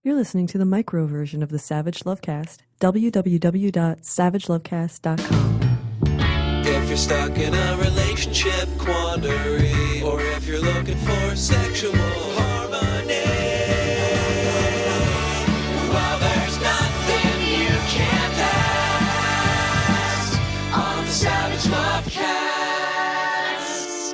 You're listening to the micro version of the Savage Lovecast. www.savagelovecast.com. If you're stuck in a relationship quandary, or if you're looking for sexual harmony, well, there's nothing you can't ask on the Savage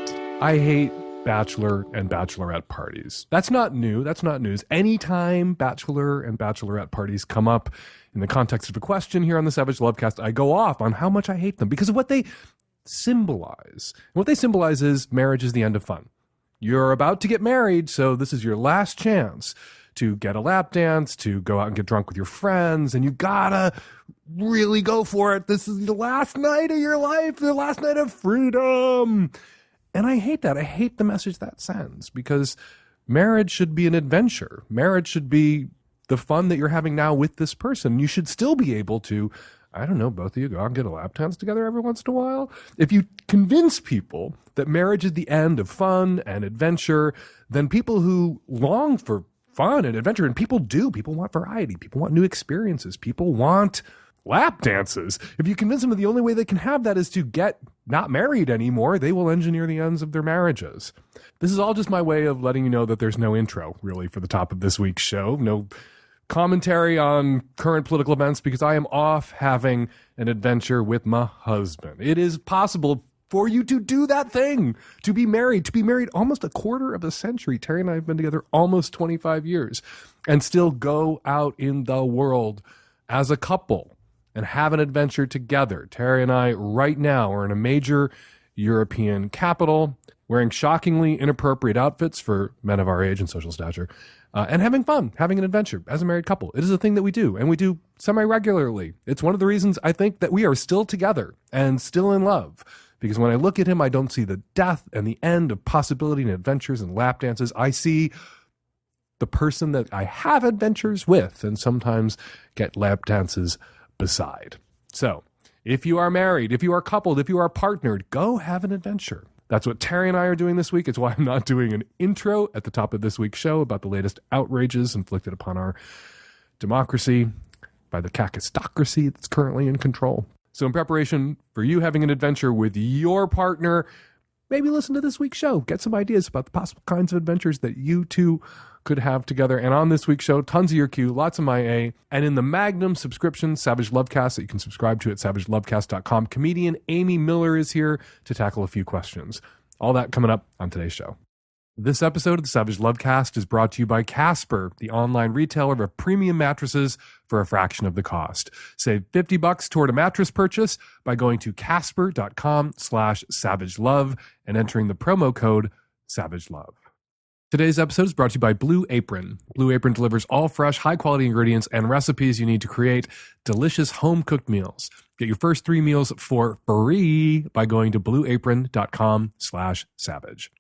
Lovecast. I hate bachelor and bachelorette parties. That's not new. That's not news. Anytime bachelor and bachelorette parties come up in the context of a question here on the Savage Lovecast, I go off on how much I hate them because of what they symbolize. And what they symbolize is marriage is the end of fun. You're about to get married, so this is your last chance to get a lap dance, to go out and get drunk with your friends, and you gotta really go for it. This is the last night of your life, the last night of freedom. And I hate that. I hate the message that sends because marriage should be an adventure. Marriage should be the fun that you're having now with this person. You should still be able to, I don't know, both of you go out and get a lap dance together every once in a while. If you convince people that marriage is the end of fun and adventure, then people who long for fun and adventure, and people do, people want variety, people want new experiences, people want lap dances. If you convince them that the only way they can have that is to get not married anymore, they will engineer the ends of their marriages. This is all just my way of letting you know that there's no intro, really, for the top of this week's show. No commentary on current political events because I am off having an adventure with my husband. It is possible for you to do that thing, to be married almost a quarter of a century. Terry and I have been together almost 25 years and still go out in the world as a couple and have an adventure together. Terry and I right now are in a major European capital, wearing shockingly inappropriate outfits for men of our age and social stature, and having fun, having an adventure as a married couple. It is a thing that we do, and we do semi-regularly. It's one of the reasons I think that we are still together and still in love, because when I look at him, I don't see the death and the end of possibility and adventures and lap dances. I see the person that I have adventures with and sometimes get lap dances beside. So if you are married, if you are coupled, if you are partnered, go have an adventure. That's what Terry and I are doing this week. It's why I'm not doing an intro at the top of this week's show about the latest outrages inflicted upon our democracy by the kakistocracy that's currently in control. So in preparation for you having an adventure with your partner, maybe listen to this week's show. Get some ideas about the possible kinds of adventures that you two could have together. And on this week's show, tons of your Q, lots of my A, and in the Magnum subscription, Savage Lovecast, that you can subscribe to at savagelovecast.com, comedian Amy Miller is here to tackle a few questions. All that coming up on today's show. This episode of the Savage Lovecast is brought to you by Casper, the online retailer of premium mattresses for a fraction of the cost. Save $50 toward a mattress purchase by going to casper.com/savagelove and entering the promo code SavageLove. Today's episode is brought to you by Blue Apron. Blue Apron delivers all fresh, high-quality ingredients and recipes you need to create delicious home-cooked meals. Get your first 3 meals for free by going to blueapron.com/savage.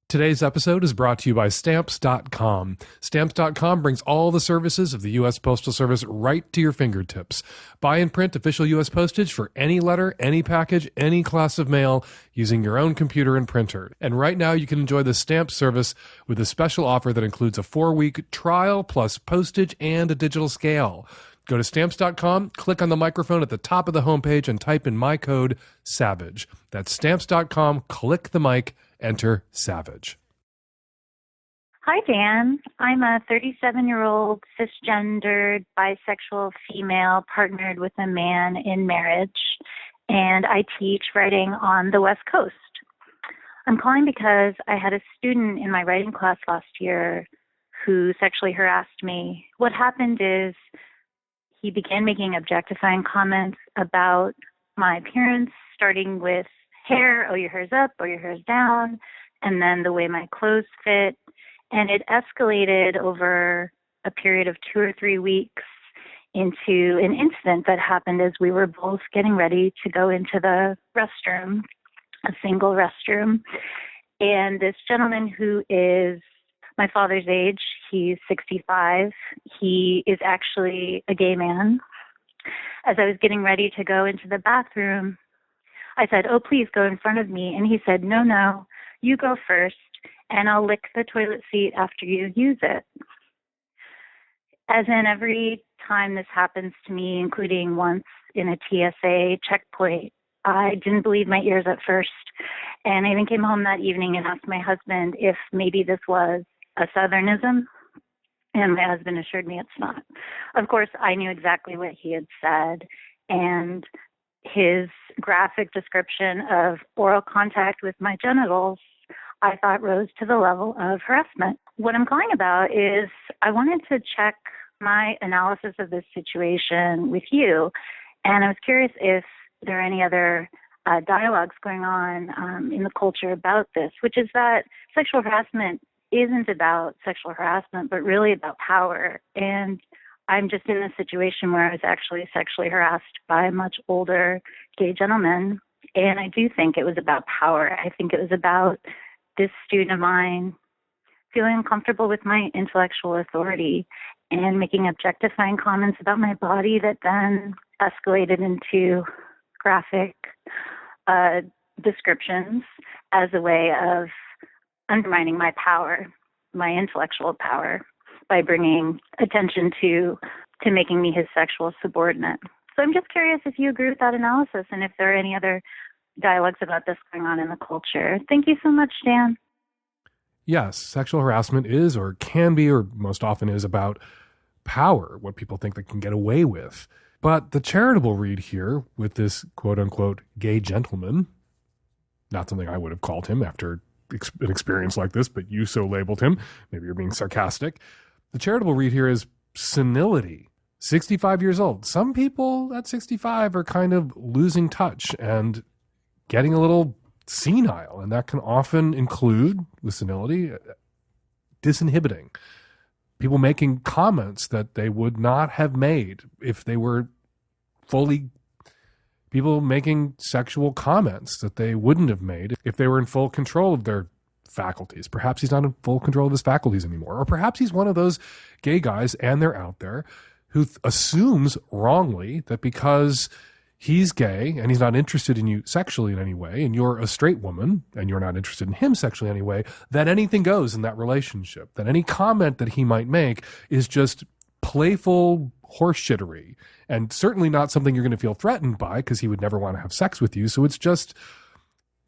Today's episode is brought to you by Stamps.com. Stamps.com brings all the services of the U.S. Postal Service right to your fingertips. Buy and print official U.S. postage for any letter, any package, any class of mail using your own computer and printer. And right now you can enjoy the Stamps service with a special offer that includes a 4-week trial plus postage and a digital scale. Go to Stamps.com, click on the microphone at the top of the homepage and type in my code SAVAGE. That's Stamps.com, click the mic, enter SAVAGE. Hi, Dan. I'm a 37-year-old cisgendered bisexual female partnered with a man in marriage, and I teach writing on the West Coast. I'm calling because I had a student in my writing class last year who sexually harassed me. What happened is he began making objectifying comments about my appearance, starting with hair, oh, your hair's up, oh, your hair's down, and then the way my clothes fit. And it escalated over a period of 2 or 3 weeks into an incident that happened as we were both getting ready to go into the restroom, a single restroom. And this gentleman who is my father's age, he's 65, he is actually a gay man. As I was getting ready to go into the bathroom, I said, oh, please go in front of me. And he said, no, you go first, and I'll lick the toilet seat after you use it. As in every time this happens to me, including once in a TSA checkpoint, I didn't believe my ears at first. And I even came home that evening and asked my husband if maybe this was a Southernism. And my husband assured me it's not. Of course, I knew exactly what he had said. And his graphic description of oral contact with my genitals, I thought rose to the level of harassment. What I'm calling about is I wanted to check my analysis of this situation with you. And I was curious if there are any other dialogues going on in the culture about this, which is that sexual harassment isn't about sexual harassment, but really about power. And I'm just in a situation where I was actually sexually harassed by a much older gay gentleman. And I do think it was about power. I think it was about this student of mine feeling uncomfortable with my intellectual authority and making objectifying comments about my body that then escalated into graphic descriptions as a way of undermining my power, my intellectual power, by bringing attention to making me his sexual subordinate. So I'm just curious if you agree with that analysis and if there are any other dialogues about this going on in the culture. Thank you so much, Dan. Yes, sexual harassment is or can be or most often is about power, what people think they can get away with. But the charitable read here with this quote-unquote gay gentleman, not something I would have called him after an experience like this, but you so labeled him. Maybe you're being sarcastic. The charitable read here is senility. 65 years old. Some people at 65 are kind of losing touch and getting a little senile, and that can often include, with senility, disinhibiting. People making comments that they would not have made if they were fully, people making sexual comments that they wouldn't have made if they were in full control of their faculties. Perhaps he's not in full control of his faculties anymore. Or perhaps he's one of those gay guys, and they're out there, who assumes wrongly that because he's gay and he's not interested in you sexually in any way, and you're a straight woman and you're not interested in him sexually anyway, that anything goes in that relationship, that any comment that he might make is just playful horseshittery and certainly not something you're going to feel threatened by because he would never want to have sex with you. So it's just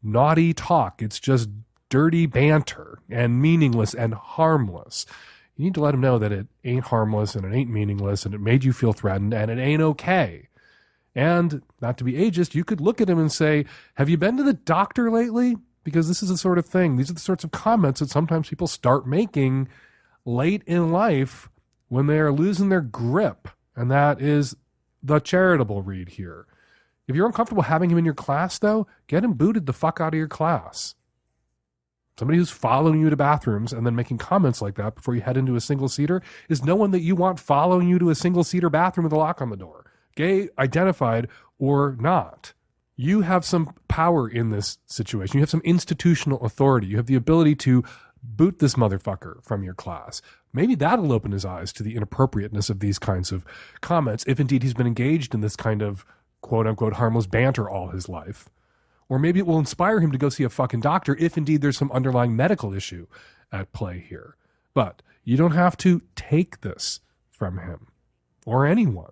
naughty talk. It's just dirty banter and meaningless and harmless. You need to let him know that it ain't harmless and it ain't meaningless and it made you feel threatened and it ain't okay. And not to be ageist, you could look at him and say, have you been to the doctor lately? Because this is the sort of thing, these are the sorts of comments that sometimes people start making late in life when they are losing their grip. And that is the charitable read here. If you're uncomfortable having him in your class, though, get him booted the fuck out of your class. Somebody who's following you to bathrooms and then making comments like that before you head into a single-seater is no one that you want following you to a single-seater bathroom with a lock on the door. Gay identified or not. You have some power in this situation. You have some institutional authority. You have the ability to boot this motherfucker from your class. Maybe that'll open his eyes to the inappropriateness of these kinds of comments, if indeed he's been engaged in this kind of quote-unquote harmless banter all his life. Or maybe it will inspire him to go see a fucking doctor if indeed there's some underlying medical issue at play here. But you don't have to take this from him or anyone.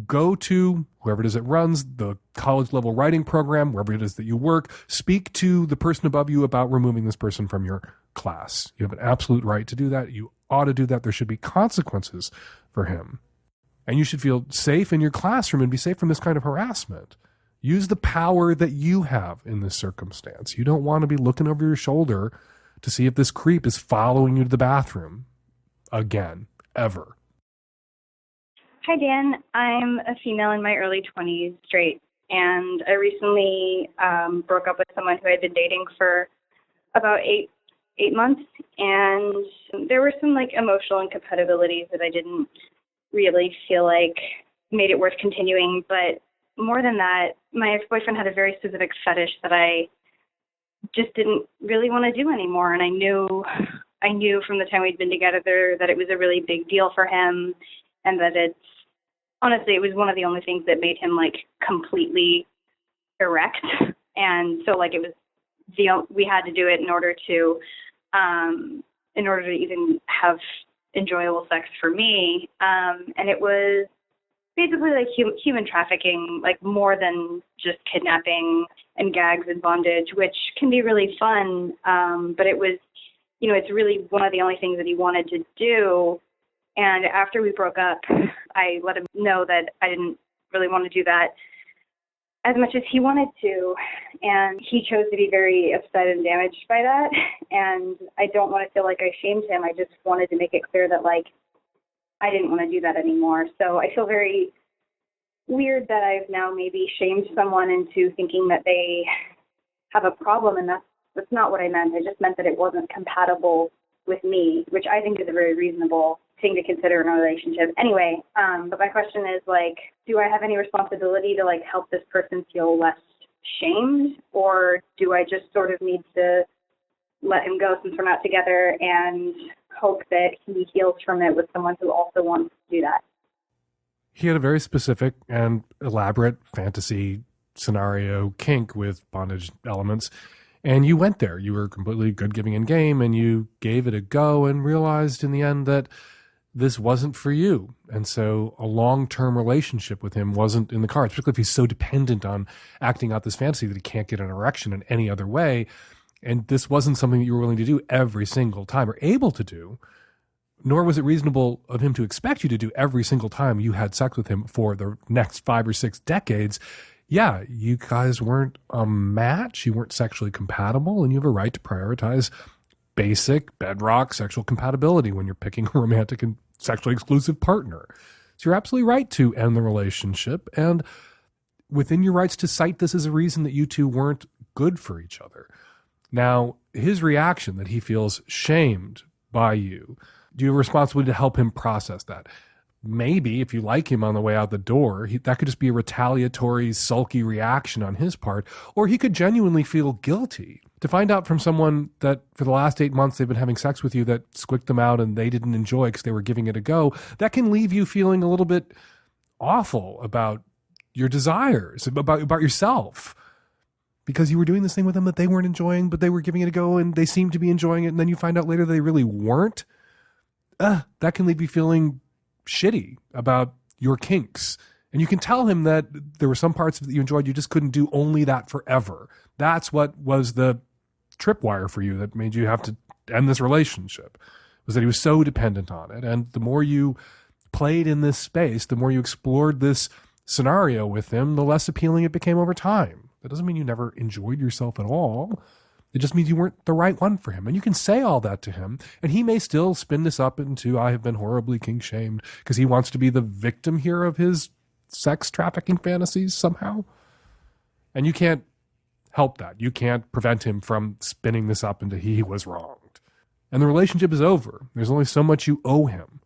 Go to whoever it is that runs the college level writing program, wherever it is that you work, speak to the person above you about removing this person from your class. You have an absolute right to do that. You ought to do that. There should be consequences for him. And you should feel safe in your classroom and be safe from this kind of harassment. Use the power that you have in this circumstance. You don't want to be looking over your shoulder to see if this creep is following you to the bathroom again, ever. Hi, Dan. I'm a female in my early 20s, straight, and I recently broke up with someone who I'd been dating for about eight months, and there were some emotional incompatibilities that I didn't really feel like made it worth continuing. But more than that, my ex-boyfriend had a very specific fetish that I just didn't really want to do anymore, and I knew from the time we'd been together that it was a really big deal for him. And that honestly, it was one of the only things that made him completely erect. And so it was we had to do it in order to even have enjoyable sex for me. And it was basically like human trafficking, like more than just kidnapping and gags and bondage, which can be really fun. But it was, it's really one of the only things that he wanted to do. And after we broke up, I let him know that I didn't really want to do that as much as he wanted to. And he chose to be very upset and damaged by that. And I don't want to feel like I shamed him. I just wanted to make it clear that, like, I didn't want to do that anymore. So I feel very weird that I've now maybe shamed someone into thinking that they have a problem, and that's not what I meant. I just meant that it wasn't compatible with me, which I think is a very reasonable thing to consider in a relationship. Anyway, but my question is, like, do I have any responsibility to, like, help this person feel less shamed, or do I just sort of need to let him go since we're not together and hope that he heals from it with someone who also wants to do that? He had a very specific and elaborate fantasy scenario kink with bondage elements. And you went there. You were completely good giving in game, and you gave it a go and realized in the end that this wasn't for you. And so a long-term relationship with him wasn't in the cards, particularly if he's so dependent on acting out this fantasy that he can't get an erection in any other way. And this wasn't something that you were willing to do every single time or able to do, nor was it reasonable of him to expect you to do every single time you had sex with him for the next 5 or 6 decades. Yeah, you guys weren't a match. You weren't sexually compatible, and you have a right to prioritize basic bedrock sexual compatibility when you're picking a romantic and sexually exclusive partner. So you're absolutely right to end the relationship, and within your rights to cite this as a reason that you two weren't good for each other. Now, his reaction that he feels shamed by you, do you have a responsibility to help him process that? Maybe if you like him on the way out the door, that could just be a retaliatory, sulky reaction on his part, or he could genuinely feel guilty. To find out from someone that for the last 8 months they've been having sex with you that squicked them out and they didn't enjoy because they were giving it a go, that can leave you feeling a little bit awful about your desires, about yourself, because you were doing this thing with them that they weren't enjoying, but they were giving it a go and they seemed to be enjoying it, and then you find out later they really weren't. That can leave you feeling shitty about your kinks. And you can tell him that there were some parts that you enjoyed, you just couldn't do only that forever. That's what was the tripwire for you that made you have to end this relationship, was that he was so dependent on it. And the more you played in this space, the more you explored this scenario with him, the less appealing it became over time. That doesn't mean you never enjoyed yourself at all. It just means you weren't the right one for him. And you can say all that to him, and he may still spin this up into, I have been horribly kink shamed, because he wants to be the victim here of his sex trafficking fantasies somehow. And you can't help that. You can't prevent him from spinning this up into he was wronged. And the relationship is over. There's only so much you owe him.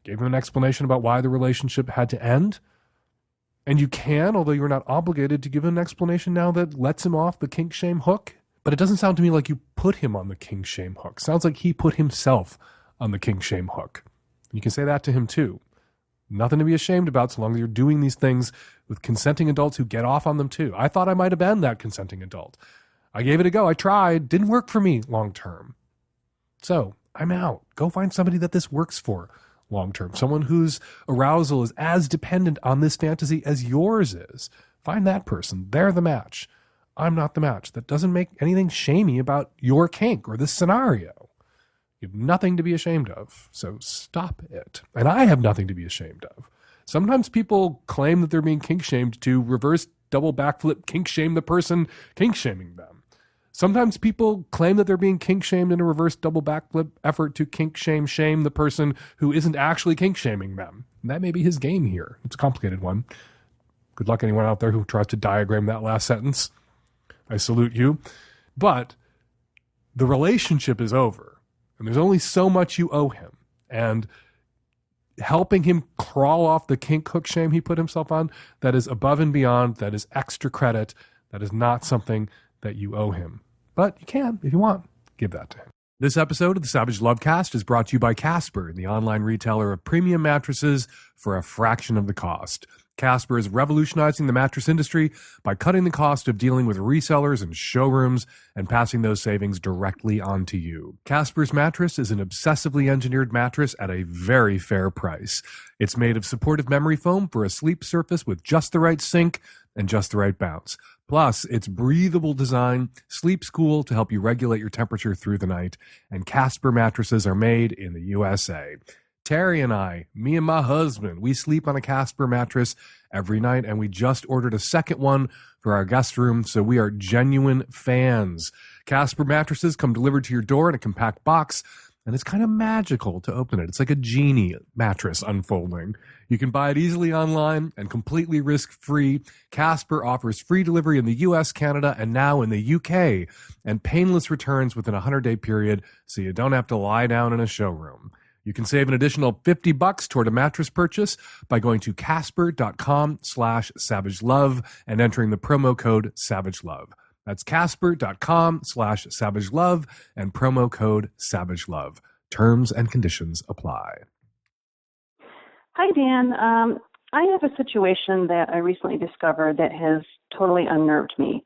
Gave him an explanation about why the relationship had to end. And you can, although you're not obligated, to give him an explanation now that lets him off the kink shame hook. But it doesn't sound to me like you put him on the kink shame hook. Sounds like he put himself on the kink shame hook. You can say that to him too. Nothing to be ashamed about so long as you're doing these things with consenting adults who get off on them too. I thought I might have been that consenting adult. I gave it a go. I tried. Didn't work for me long term. So I'm out. Go find somebody that this works for long term. Someone whose arousal is as dependent on this fantasy as yours is. Find that person. They're the match. I'm not the match. That doesn't make anything shamey about your kink or this scenario. You have nothing to be ashamed of, so stop it. And I have nothing to be ashamed of. Sometimes people claim that they're being kink shamed to reverse double backflip kink shame the person kink shaming them. Sometimes people claim that they're being kink shamed in a reverse double backflip effort to kink shame the person who isn't actually kink shaming them. And that may be his game here. It's a complicated one. Good luck anyone out there who tries to diagram that last sentence. I salute you. But the relationship is over, and there's only so much you owe him. And helping him crawl off the kink hook shame he put himself on, that is above and beyond, that is extra credit, that is not something that you owe him. But you can, if you want, give that to him. This episode of the Savage Lovecast is brought to you by Casper, the online retailer of premium mattresses for a fraction of the cost. Casper is revolutionizing the mattress industry by cutting the cost of dealing with resellers and showrooms and passing those savings directly on to you. Casper's mattress is an obsessively engineered mattress at a very fair price. It's made of supportive memory foam for a sleep surface with just the right sink and just the right bounce. Plus, its breathable design sleeps cool to help you regulate your temperature through the night. And Casper mattresses are made in the USA. Terry and I, me and my husband, we sleep on a Casper mattress every night, and we just ordered a second one for our guest room, so we are genuine fans. Casper mattresses come delivered to your door in a compact box, and it's kind of magical to open it. It's like a genie mattress unfolding. You can buy it easily online and completely risk-free. Casper offers free delivery in the US, Canada, and now in the UK, and painless returns within a 100-day period, so you don't have to lie down in a showroom. You can save an additional $50 toward a mattress purchase by going to casper.com/savagelove and entering the promo code SavageLove. That's casper.com/savagelove and promo code SavageLove. Terms and conditions apply. Hi, Dan. I have a situation that I recently discovered that has totally unnerved me.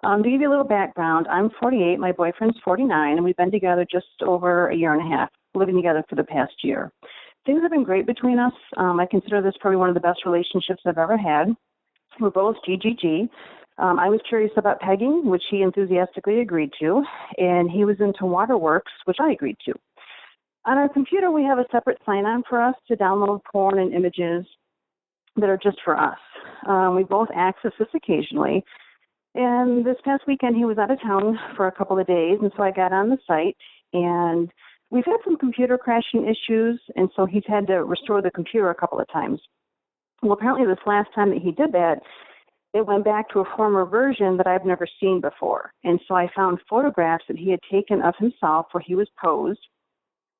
To give you a little background, I'm 48, my boyfriend's 49, and we've been together just over a year and a half, living together for the past year. Things have been great between us. I consider this probably one of the best relationships I've ever had. We're both GGG. I was curious about pegging, which he enthusiastically agreed to, and he was into waterworks, which I agreed to. On our computer, we have a separate sign-on for us to download porn and images that are just for us. We both access this occasionally. And this past weekend, he was out of town for a couple of days, and so I got on the site, and we've had some computer crashing issues, and so he's had to restore the computer a couple of times. Well, apparently this last time that he did that, it went back to a former version that I've never seen before. And so I found photographs that he had taken of himself where he was posed,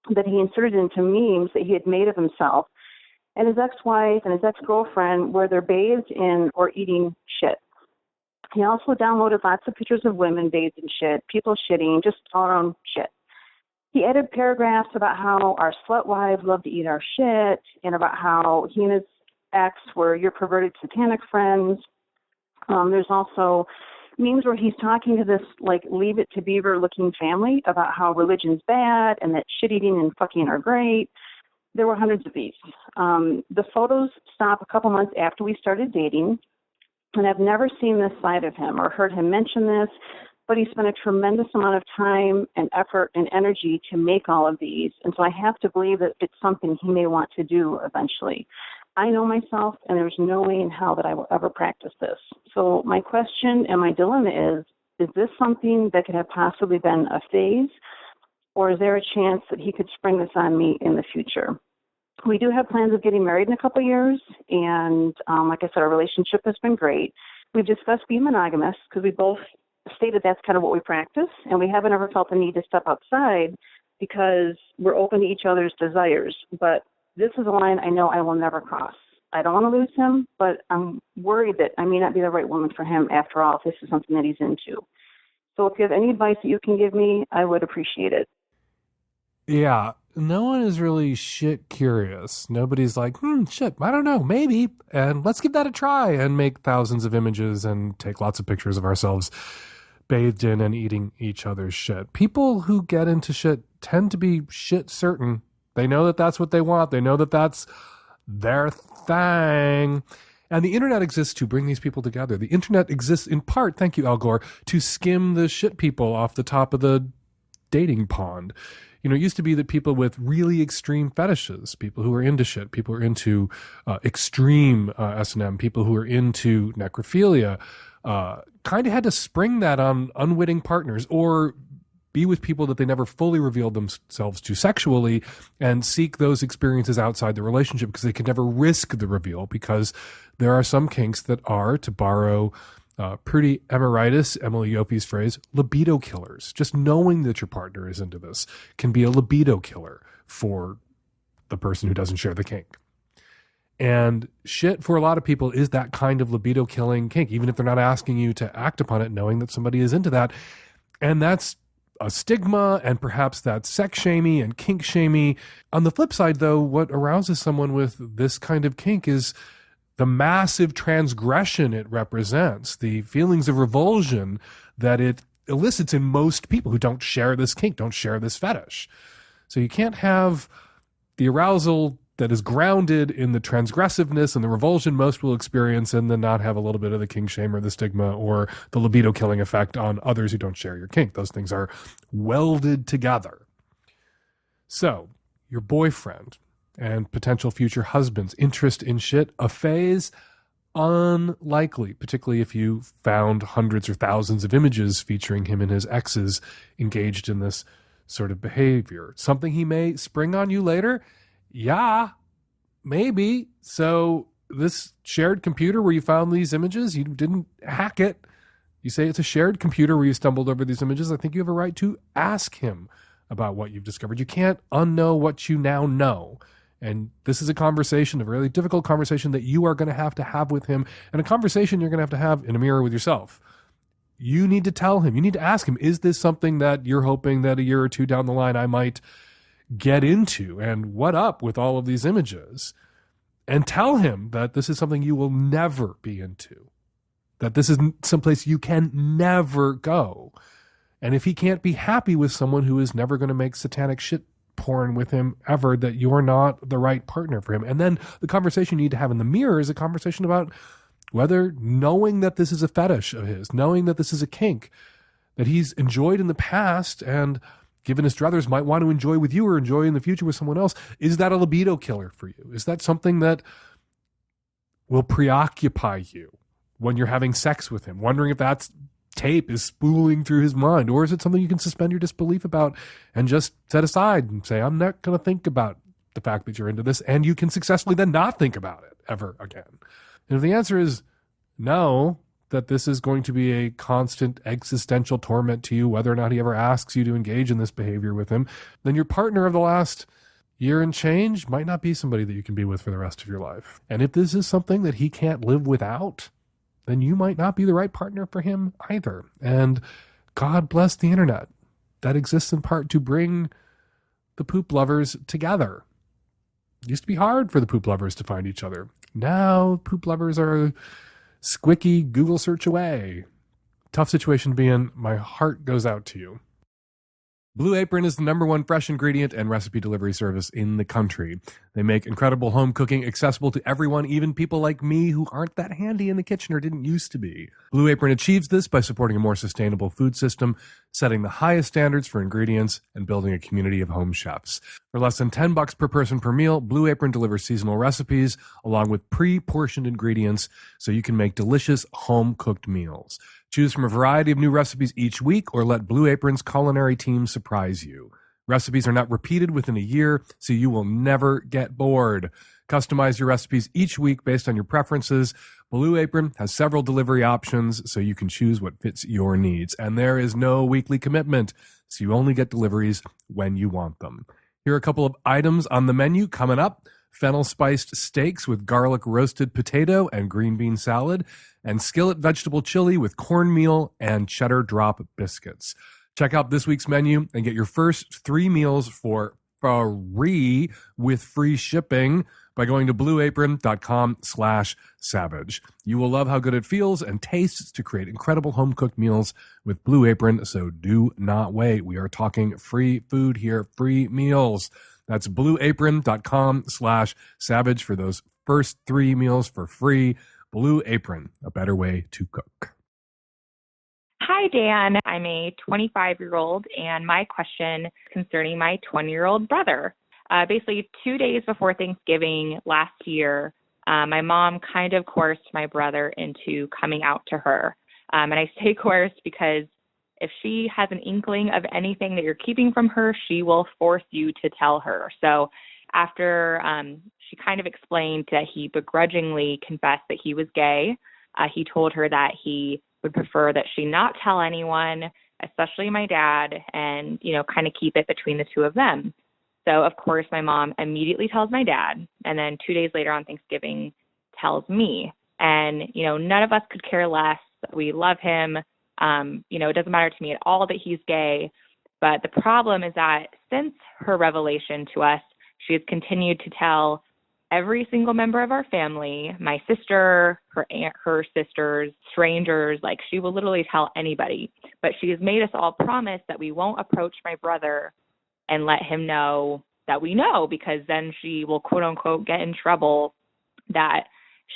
that he inserted into memes that he had made of himself, and his ex-wife and his ex-girlfriend where they're bathed in or eating shit. He also downloaded lots of pictures of women bathed in shit, people shitting, just all around shit. He added paragraphs about how our slut wives love to eat our shit, and about how he and his ex were your perverted satanic friends. There's also memes where he's talking to this, like, Leave It to Beaver-looking family about how religion's bad and that shit-eating and fucking are great. There were hundreds of these. The photos stop a couple months after we started dating, and I've never seen this side of him or heard him mention this, but he spent a tremendous amount of time and effort and energy to make all of these, and so I have to believe that it's something he may want to do eventually. I know myself, and there's no way in hell that I will ever practice this. So my question and my dilemma is this something that could have possibly been a phase, or is there a chance that he could spring this on me in the future? We do have plans of getting married in a couple of years, and like I said, our relationship has been great. We've discussed being monogamous because we both stated that's kind of what we practice, and we haven't ever felt the need to step outside because we're open to each other's desires. But this is a line I know I will never cross. I don't want to lose him, but I'm worried that I may not be the right woman for him after all if this is something that he's into. So if you have any advice that you can give me, I would appreciate it. Yeah, no one is really shit curious. Nobody's like, shit, I don't know, maybe. And let's give that a try and make thousands of images and take lots of pictures of ourselves bathed in and eating each other's shit. People who get into shit tend to be shit certain. They know that that's what they want. They know that that's their thing. And the internet exists to bring these people together. The internet exists in part, thank you, Al Gore, to skim the shit people off the top of the dating pond. You know, it used to be that people with really extreme fetishes, people who are into shit, people who are into extreme S&M, people who are into necrophilia, kind of had to spring that on unwitting partners or be with people that they never fully revealed themselves to sexually and seek those experiences outside the relationship because they could never risk the reveal, because there are some kinks that are, to borrow Prudy Emeritus, Emily Yopi's phrase, libido killers. Just knowing that your partner is into this can be a libido killer for the person who doesn't share the kink. And shit, for a lot of people, is that kind of libido killing kink, even if they're not asking you to act upon it, knowing that somebody is into that. And that's a stigma, and perhaps that's sex shamey and kink shamey. On the flip side, though, what arouses someone with this kind of kink is the massive transgression it represents, the feelings of revulsion that it elicits in most people who don't share this kink, don't share this fetish. So you can't have the arousal that is grounded in the transgressiveness and the revulsion most will experience and then not have a little bit of the kink shame or the stigma or the libido killing effect on others who don't share your kink. Those things are welded together. So your boyfriend and potential future husband's interest in shit, a phase, unlikely, particularly if you found hundreds or thousands of images featuring him and his exes engaged in this sort of behavior. Something he may spring on you later? Yeah, maybe. So this shared computer where you found these images, you didn't hack it. You say it's a shared computer where you stumbled over these images. I think you have a right to ask him about what you've discovered. You can't unknow what you now know. And this is a conversation, a really difficult conversation that you are going to have with him, and a conversation you're going to have in a mirror with yourself. You need to tell him, you need to ask him, is this something that you're hoping that a year or two down the line I might get into? And what up with all of these images? And tell him that this is something you will never be into, that this is someplace you can never go. And if he can't be happy with someone who is never going to make satanic shit porn with him ever, that you're not the right partner for him. And then the conversation you need to have in the mirror is a conversation about whether, knowing that this is a fetish of his, knowing that this is a kink that he's enjoyed in the past and given his druthers might want to enjoy with you or enjoy in the future with someone else, is that a libido killer for you? Is that something that will preoccupy you when you're having sex with him, wondering if that's tape is spooling through his mind? Or is it something you can suspend your disbelief about and just set aside and say, I'm not going to think about the fact that you're into this, and you can successfully then not think about it ever again? And if the answer is no, that this is going to be a constant existential torment to you, whether or not he ever asks you to engage in this behavior with him, then your partner of the last year and change might not be somebody that you can be with for the rest of your life. And if this is something that he can't live without, then you might not be the right partner for him either. And God bless the internet that exists in part to bring the poop lovers together. It used to be hard for the poop lovers to find each other. Now poop lovers are squicky Google search away. Tough situation to be in. My heart goes out to you. Blue Apron is the #1 fresh ingredient and recipe delivery service in the country. They make incredible home cooking accessible to everyone, even people like me who aren't that handy in the kitchen or didn't used to be. Blue Apron achieves this by supporting a more sustainable food system, setting the highest standards for ingredients, and building a community of home chefs. For less than $10 per person per meal, Blue Apron delivers seasonal recipes along with pre-portioned ingredients so you can make delicious home-cooked meals. Choose from a variety of new recipes each week or let Blue Apron's culinary team surprise you. Recipes are not repeated within a year, so you will never get bored. Customize your recipes each week based on your preferences. Blue Apron has several delivery options, so you can choose what fits your needs. And there is no weekly commitment, so you only get deliveries when you want them. Here are a couple of items on the menu coming up. Fennel-spiced steaks with garlic roasted potato and green bean salad, and skillet vegetable chili with cornmeal and cheddar drop biscuits. Check out this week's menu and get your first 3 meals for free with free shipping by going to blueapron.com/savage. You will love how good it feels and tastes to create incredible home-cooked meals with Blue Apron, so do not wait. We are talking free food here, free meals. That's blueapron.com/savage for those first 3 meals for free. Blue Apron, a better way to cook. Hi, Dan. I'm a 25-year-old, and my question concerning my 20-year-old brother. Basically, 2 days before Thanksgiving last year, my mom kind of coerced my brother into coming out to her. And I say coerced because if she has an inkling of anything that you're keeping from her, she will force you to tell her. So after she kind of explained that he begrudgingly confessed that he was gay, he told her that he would prefer that she not tell anyone, especially my dad, and, kind of keep it between the two of them. So, of course, my mom immediately tells my dad, and then 2 days later on Thanksgiving tells me. And, none of us could care less. We love him. It doesn't matter to me at all that he's gay. But the problem is that since her revelation to us, she has continued to tell every single member of our family, my sister, her aunt, her sisters, strangers, like she will literally tell anybody. But she has made us all promise that we won't approach my brother and let him know that we know, because then she will, quote unquote, get in trouble that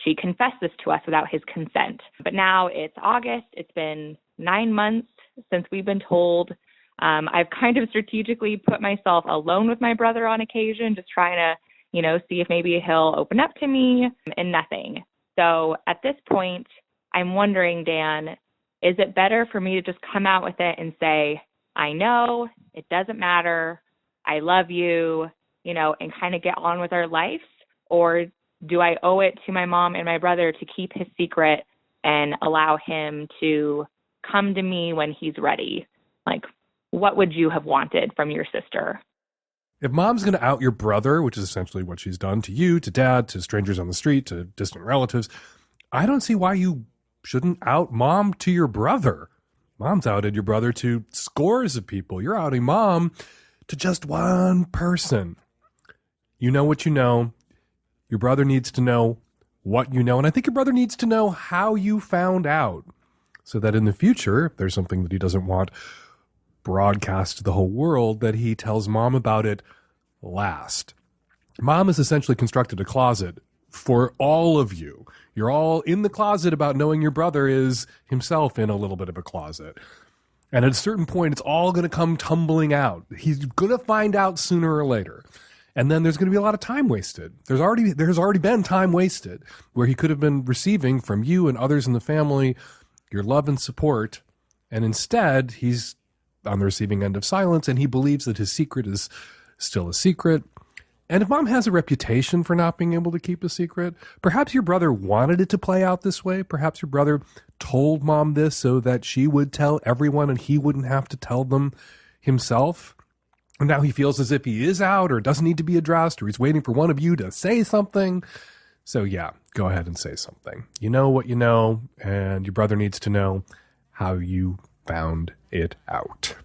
she confessed this to us without his consent. But now it's August. It's been 9 months since we've been told. I've kind of strategically put myself alone with my brother on occasion, just trying to, see if maybe he'll open up to me, and nothing. So at this point, I'm wondering, Dan, is it better for me to just come out with it and say, I know, it doesn't matter, I love you, and kind of get on with our lives? Or do I owe it to my mom and my brother to keep his secret and allow him to come to me when he's ready? Like, what would you have wanted from your sister? If mom's going to out your brother, which is essentially what she's done to you, to dad, to strangers on the street, to distant relatives, I don't see why you shouldn't out mom to your brother. Mom's outed your brother to scores of people. You're outing mom to just one person. You know what you know. Your brother needs to know what you know. And I think your brother needs to know how you found out, so that in the future, if there's something that he doesn't want broadcast to the whole world, that he tells mom about it last. Mom has essentially constructed a closet for all of you. You're all in the closet about knowing your brother is himself in a little bit of a closet. And at a certain point, it's all going to come tumbling out. He's going to find out sooner or later. And then there's going to be a lot of time wasted. There's already been time wasted where he could have been receiving from you and others in the family your love and support. And instead, he's on the receiving end of silence, and he believes that his secret is still a secret. And if mom has a reputation for not being able to keep a secret, perhaps your brother wanted it to play out this way. Perhaps your brother told mom this so that she would tell everyone and he wouldn't have to tell them himself. And now he feels as if he is out, or doesn't need to be addressed, or he's waiting for one of you to say something. So yeah, go ahead and say something. You know what you know, and your brother needs to know how you found it out.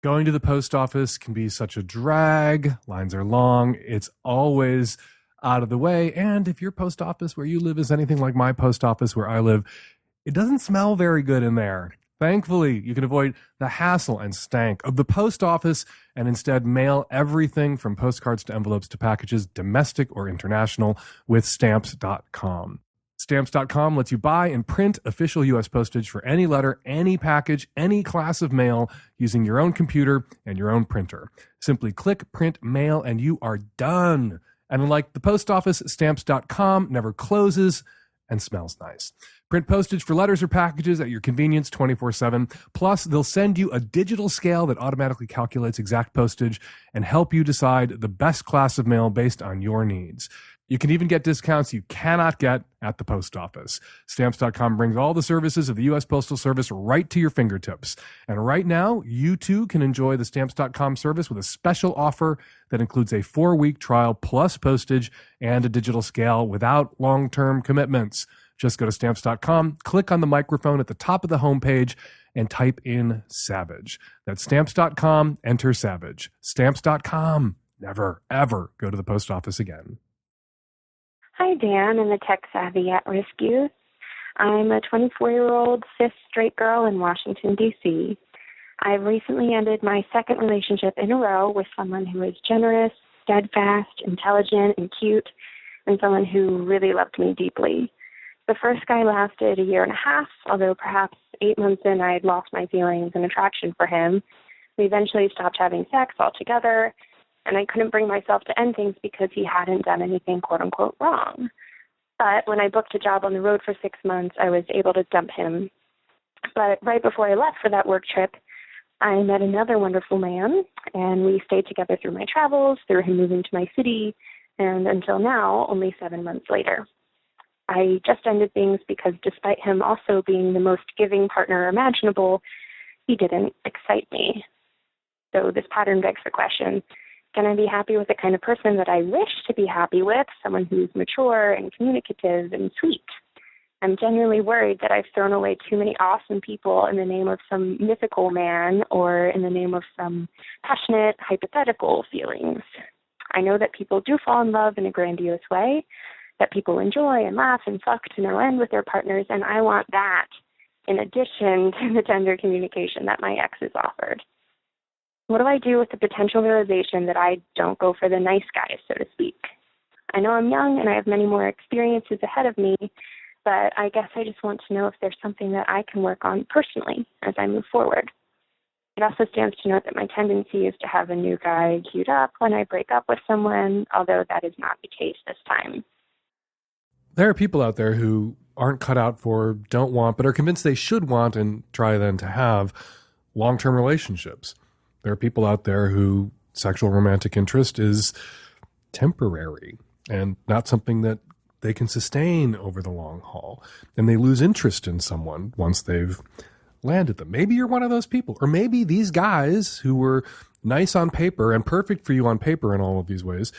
Going to the post office can be such a drag. Lines are long. It's always out of the way. And if your post office where you live is anything like my post office where I live, it doesn't smell very good in there. Thankfully, you can avoid the hassle and stank of the post office and instead mail everything from postcards to envelopes to packages, domestic or international, with Stamps.com. Stamps.com lets you buy and print official U.S. postage for any letter, any package, any class of mail using your own computer and your own printer. Simply click, print, mail, and you are done. And unlike the post office, Stamps.com never closes and smells nice. Print postage for letters or packages at your convenience 24/7. Plus, they'll send you a digital scale that automatically calculates exact postage and help you decide the best class of mail based on your needs. You can even get discounts you cannot get at the post office. Stamps.com brings all the services of the U.S. Postal Service right to your fingertips. And right now, you too can enjoy the Stamps.com service with a special offer that includes a 4-week trial plus postage and a digital scale without long-term commitments. Just go to Stamps.com, click on the microphone at the top of the homepage, and type in Savage. That's Stamps.com, enter Savage. Stamps.com. Never, ever go to the post office again. Hi, Dan, and the tech-savvy at-risk youth. I'm a 24-year-old cis straight girl in Washington, D.C. I've recently ended my second relationship in a row with someone who is generous, steadfast, intelligent, and cute, and someone who really loved me deeply. The first guy lasted 1.5 years, although perhaps 8 months in I had lost my feelings and attraction for him. We eventually stopped having sex altogether, and I couldn't bring myself to end things because he hadn't done anything quote-unquote wrong. But when I booked a job on the road for 6 months, I was able to dump him. But right before I left for that work trip, I met another wonderful man, and we stayed together through my travels, through him moving to my city, and until now, only 7 months later. I just ended things because despite him also being the most giving partner imaginable, he didn't excite me. So this pattern begs the question, can I be happy with the kind of person that I wish to be happy with, someone who's mature and communicative and sweet? I'm genuinely worried that I've thrown away too many awesome people in the name of some mythical man or in the name of some passionate, hypothetical feelings. I know that people do fall in love in a grandiose way, that people enjoy and laugh and fuck to no end with their partners, and I want that in addition to the tender communication that my ex is offered. What do I do with the potential realization that I don't go for the nice guys, so to speak? I know I'm young and I have many more experiences ahead of me, but I guess I just want to know if there's something that I can work on personally as I move forward. It also stands to note that my tendency is to have a new guy queued up when I break up with someone, although that is not the case this time. There are people out there who aren't cut out for, don't want, but are convinced they should want and try then to have long-term relationships. There are people out there who sexual romantic interest is temporary and not something that they can sustain over the long haul. And they lose interest in someone once they've landed them. Maybe you're one of those people. Or maybe these guys who were nice on paper and perfect for you on paper in all of these ways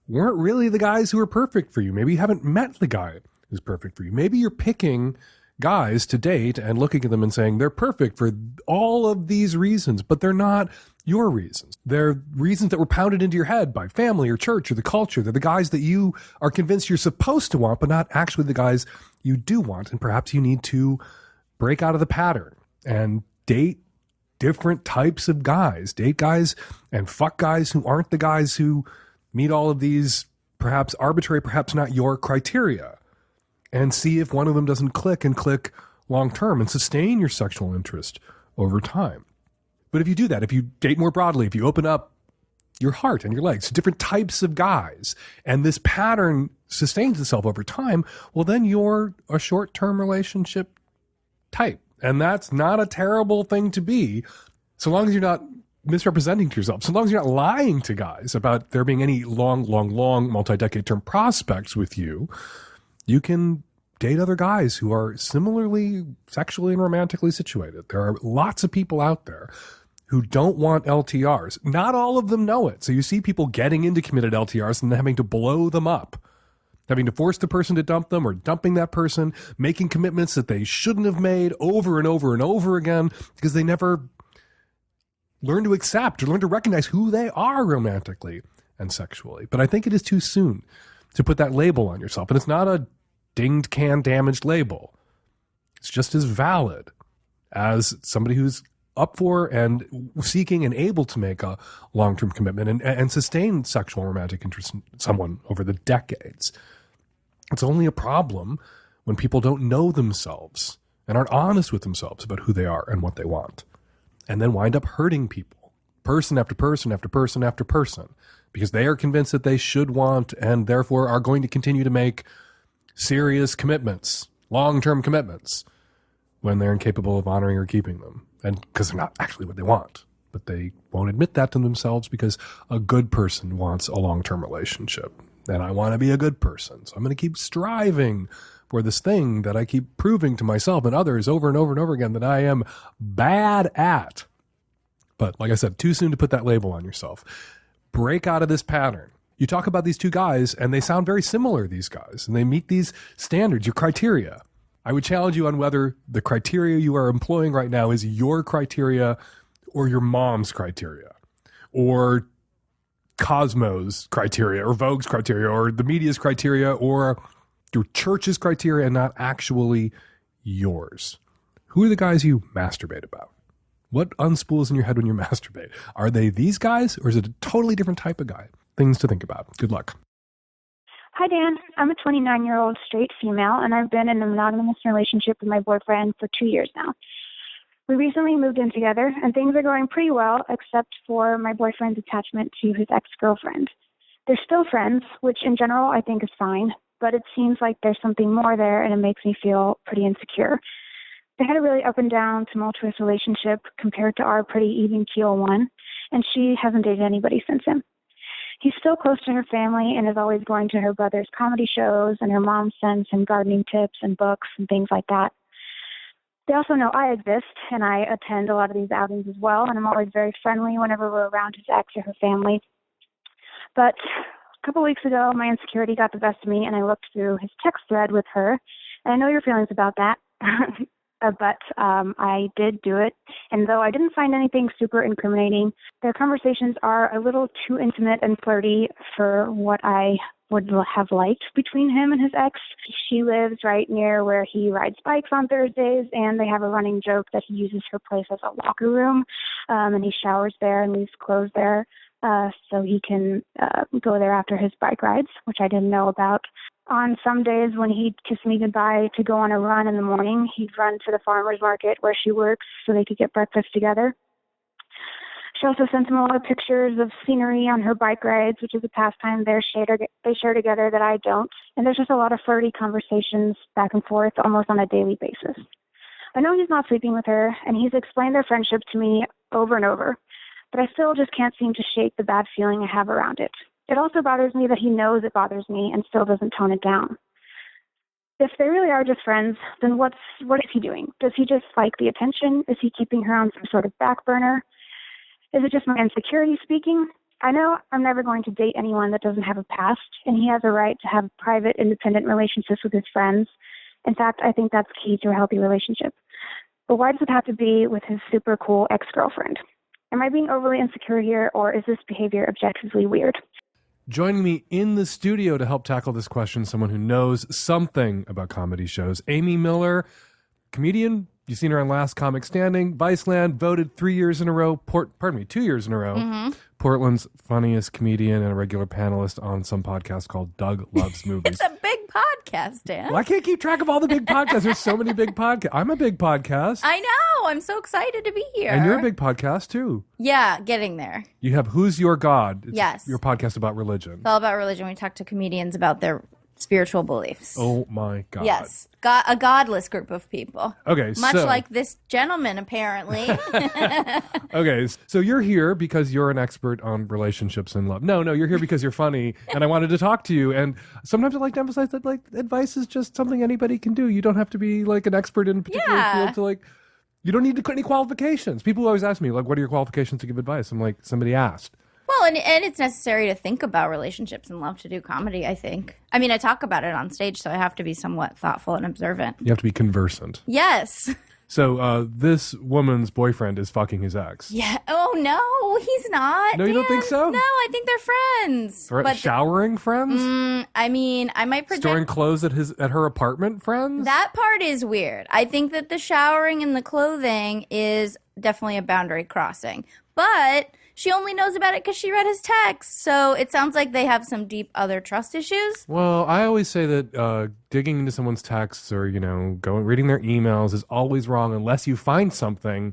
weren't really the guys who are perfect for you. Maybe you haven't met the guy who's perfect for you. Maybe you're picking guys to date and looking at them and saying they're perfect for all of these reasons, but they're not your reasons. They're reasons that were pounded into your head by family or church or the culture. They're the guys that you are convinced you're supposed to want, but not actually the guys you do want. And perhaps you need to break out of the pattern and date different types of guys. Date guys and fuck guys who aren't the guys who meet all of these perhaps arbitrary, perhaps not your criteria. And see if one of them doesn't click and click long term and sustain your sexual interest over time. But if you do that, if you date more broadly, if you open up your heart and your legs to different types of guys, and this pattern sustains itself over time, well, then you're a short-term relationship type. And that's not a terrible thing to be, so long as you're not misrepresenting to yourself, so long as you're not lying to guys about there being any long, multi-decade term prospects with you. You can date other guys who are similarly sexually and romantically situated. There are lots of people out there who don't want LTRs. Not all of them know it. So you see people getting into committed LTRs and having to blow them up, having to force the person to dump them or dumping that person, making commitments that they shouldn't have made over and over and over again because they never learn to accept or learn to recognize who they are romantically and sexually. But I think it is too soon to put that label on yourself. And it's not a dinged can damaged label. It's just as valid as somebody who's up for and seeking and able to make a long-term commitment and sustain sexual romantic interest in someone over the decades. It's only a problem when people don't know themselves and aren't honest with themselves about who they are and what they want, and then wind up hurting people, person after person after person after person, because they are convinced that they should want and therefore are going to continue to make serious commitments, long-term commitments, when they're incapable of honoring or keeping them. And because they're not actually what they want, but they won't admit that to themselves because a good person wants a long-term relationship. And I want to be a good person. So I'm going to keep striving for this thing that I keep proving to myself and others over and over and over again that I am bad at. But like I said, too soon to put that label on yourself. Break out of this pattern. You talk about these two guys and they sound very similar, these guys, and they meet these standards, your criteria. I would challenge you on whether the criteria you are employing right now is your criteria or your mom's criteria or Cosmo's criteria or Vogue's criteria or the media's criteria or your church's criteria and not actually yours. Who are the guys you masturbate about? What unspools in your head when you masturbate? Are they these guys or is it a totally different type of guy? Things to think about. Good luck. Hi, Dan. I'm a 29-year-old straight female, and I've been in a monogamous relationship with my boyfriend for 2 years now. We recently moved in together, and things are going pretty well, except for my boyfriend's attachment to his ex-girlfriend. They're still friends, which in general I think is fine, but it seems like there's something more there, and it makes me feel pretty insecure. They had a really up and down, tumultuous relationship compared to our pretty even-keel one, and she hasn't dated anybody since him. He's still close to her family and is always going to her brother's comedy shows, and her mom sends him gardening tips and books and things like that. They also know I exist, and I attend a lot of these outings as well, and I'm always very friendly whenever we're around his ex or her family. But a couple weeks ago, my insecurity got the best of me, and I looked through his text thread with her, and I know your feelings about that. but I did do it. And though I didn't find anything super incriminating, their conversations are a little too intimate and flirty for what I would have liked between him and his ex. She lives right near where he rides bikes on Thursdays, and they have a running joke that he uses her place as a locker room, and he showers there and leaves clothes there so he can go there after his bike rides, which I didn't know about. On some days when he'd kiss me goodbye to go on a run in the morning, he'd run to the farmer's market where she works so they could get breakfast together. She also sent him a lot of pictures of scenery on her bike rides, which is a pastime they share together that I don't. And there's just a lot of flirty conversations back and forth almost on a daily basis. I know he's not sleeping with her, and he's explained their friendship to me over and over, but I still just can't seem to shake the bad feeling I have around it. It also bothers me that he knows it bothers me and still doesn't tone it down. If they really are just friends, then what is he doing? Does he just like the attention? Is he keeping her on some sort of back burner? Is it just my insecurity speaking? I know I'm never going to date anyone that doesn't have a past, and he has a right to have private, independent relationships with his friends. In fact, I think that's key to a healthy relationship. But why does it have to be with his super cool ex-girlfriend? Am I being overly insecure here, or is this behavior objectively weird? Joining me in the studio to help tackle this question, someone who knows something about comedy shows, Amy Miller, comedian. You've seen her on Last Comic Standing, Viceland, voted 2 years in a row, Portland's funniest comedian and a regular panelist on some podcast called Doug Loves Movies. It's a big podcast, Dan. Well, I can't keep track of all the big podcasts. There's so many big podcasts. I'm a big podcast. I know. I'm so excited to be here. And you're a big podcast, too. Yeah, getting there. You have Who's Your God? It's yes. your podcast about religion. It's all about religion. We talk to comedians about their spiritual beliefs. Oh, my God. Yes. A godless group of people. Okay, Much like this gentleman, apparently. Okay, so you're here because you're an expert on relationships and love. No, you're here because you're funny, and I wanted to talk to you. And sometimes I like to emphasize that, like, advice is just something anybody can do. You don't have to be, like, an expert in a particular field to, like, you don't need to put any qualifications. People always ask me, like, what are your qualifications to give advice? I'm like, somebody asked. Well, and it's necessary to think about relationships and love to do comedy, I think. I mean, I talk about it on stage, so I have to be somewhat thoughtful and observant. You have to be conversant. Yes. So this woman's boyfriend is fucking his ex. Yeah. Oh, no, he's not. No, you don't think so? No, I think they're friends. But showering friends? I mean, I might project... Storing clothes at her apartment friends? That part is weird. I think that the showering and the clothing is definitely a boundary crossing. But... she only knows about it because she read his text. So it sounds like they have some deep other trust issues. Well, I always say that digging into someone's texts or, reading their emails is always wrong unless you find something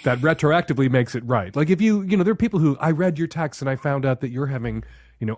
that retroactively makes it right. Like if there are people who, I read your text and I found out that you're having,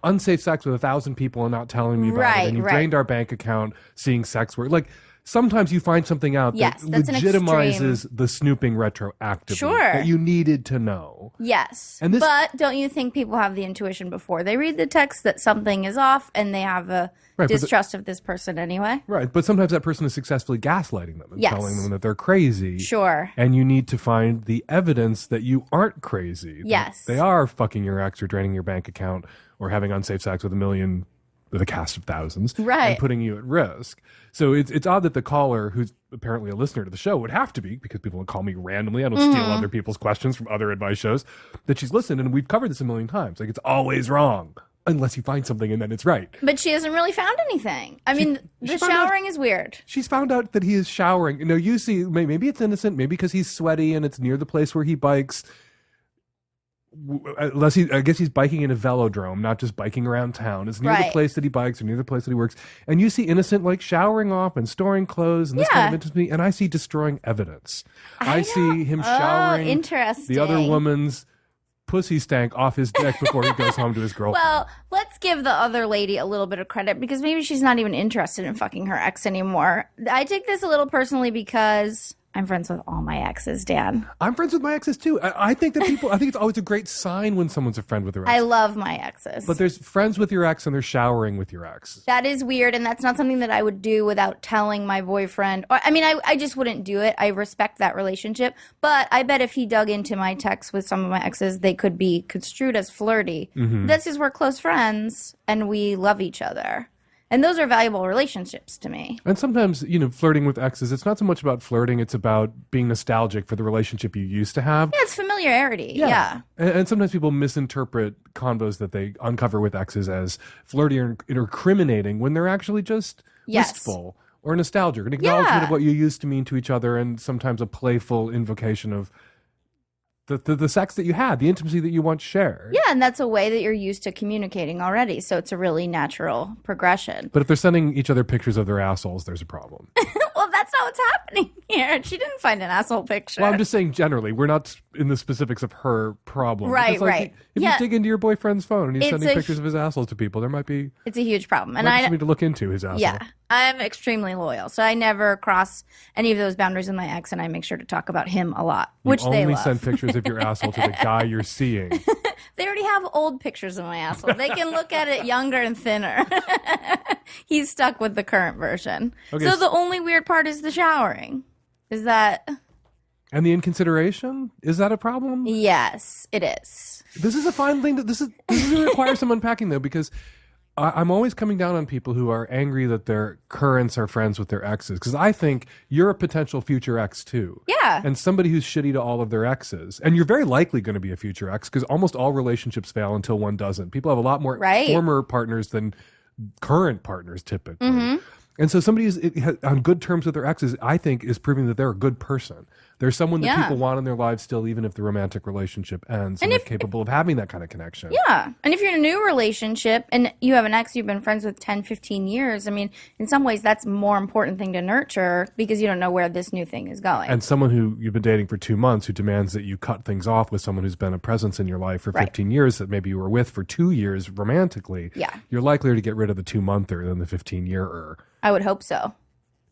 unsafe sex with 1,000 people and not telling me about it. And you drained our bank account seeing sex work. Like, sometimes you find something out that legitimizes the snooping retroactively that you needed to know. Yes. But don't you think people have the intuition before they read the text that something is off and they have a distrust of this person anyway? Right. But sometimes that person is successfully gaslighting them and telling them that they're crazy. Sure. And you need to find the evidence that you aren't crazy. Yes. They are fucking your ex or draining your bank account or having unsafe sex with a cast of thousands, and putting you at risk. So it's odd that the caller, who's apparently a listener to the show, would have to be, because people would call me randomly. I don't steal other people's questions from other advice shows, that she's listened, and we've covered this a million times. Like, it's always wrong unless you find something and then it's right. But she hasn't really found anything. I mean, the showering is weird. She's found out that he is showering. You see, maybe it's innocent, maybe because he's sweaty and it's near the place where he bikes. I guess he's biking in a velodrome, not just biking around town. It's near the place that he bikes or near the place that he works. And you see innocent, like, showering off and storing clothes, and this kind of interests me. And I see destroying evidence. I see him showering the other woman's pussy stank off his dick before he goes home to his girlfriend. Well, let's give the other lady a little bit of credit, because maybe she's not even interested in fucking her ex anymore. I take this a little personally because I'm friends with all my exes, Dan. I'm friends with my exes too. I think it's always a great sign when someone's a friend with their ex. I love my exes. But there's friends with your ex and they're showering with your ex. That is weird, and that's not something that I would do without telling my boyfriend. I just wouldn't do it. I respect that relationship. But I bet if he dug into my texts with some of my exes, they could be construed as flirty. Mm-hmm. That's just we're close friends and we love each other. And those are valuable relationships to me. And sometimes, flirting with exes, it's not so much about flirting, it's about being nostalgic for the relationship you used to have. Yeah, it's familiarity. Yeah. And sometimes people misinterpret convos that they uncover with exes as flirty or incriminating when they're actually just wistful or nostalgic, an acknowledgement of what you used to mean to each other, and sometimes a playful invocation of the sex that you had, the intimacy that you once shared. Yeah, and that's a way that you're used to communicating already, so it's a really natural progression. But if they're sending each other pictures of their assholes, there's a problem. Well, that's not what's happening here. She didn't find an asshole picture. Well, I'm just saying generally. We're not in the specifics of her problem. Right, Because, right. If you dig into your boyfriend's phone and he's It's sending pictures of his assholes to people, there might be... It's a huge problem. And might be something to look into, his asshole. Yeah. I'm extremely loyal, so I never cross any of those boundaries with my ex, and I make sure to talk about him a lot, which they love. You only send pictures of your asshole to the guy you're seeing. They already have old pictures of my asshole. They can look at it younger and thinner. He's stuck with the current version. Okay, so the only weird part is the showering. Is that... And the inconsideration? Is that a problem? Yes, it is. This is a fine thing. This is going to require some unpacking, though, because... I'm always coming down on people who are angry that their currents are friends with their exes, because I think you're a potential future ex too. Yeah. And somebody who's shitty to all of their exes. And you're very likely going to be a future ex, because almost all relationships fail until one doesn't. People have a lot more former partners than current partners typically. Mm-hmm. And so somebody who's on good terms with their exes, I think, is proving that they're a good person. They're someone that people want in their lives still, even if the romantic relationship ends, and they're capable of having that kind of connection. Yeah. And if you're in a new relationship and you have an ex you've been friends with 10, 15 years, I mean, in some ways that's a more important thing to nurture because you don't know where this new thing is going. And someone who you've been dating for 2 months who demands that you cut things off with someone who's been a presence in your life for 15 years that maybe you were with for 2 years romantically, you're likelier to get rid of the 2-monther than the 15-year-er. I would hope so.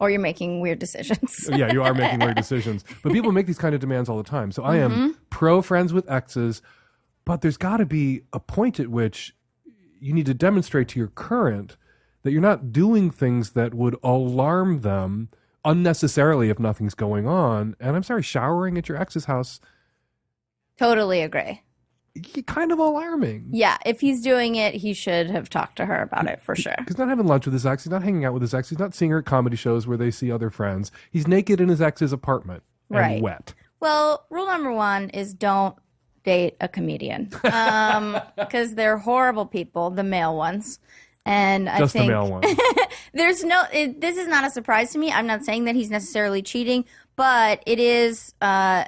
Or you're making weird decisions. Yeah, you are making weird decisions. But people make these kind of demands all the time. So I am pro friends with exes, but there's got to be a point at which you need to demonstrate to your current that you're not doing things that would alarm them unnecessarily if nothing's going on. And I'm sorry, showering at your ex's house. Totally agree. Kind of alarming. Yeah, if he's doing it, he should have talked to her about it for sure. He's not having lunch with his ex. He's not hanging out with his ex. He's not seeing her at comedy shows where they see other friends. He's naked in his ex's apartment and wet. Well, rule number 1 is don't date a comedian because they're horrible people, the male ones. And I think the male ones. This is not a surprise to me. I'm not saying that he's necessarily cheating, but it is a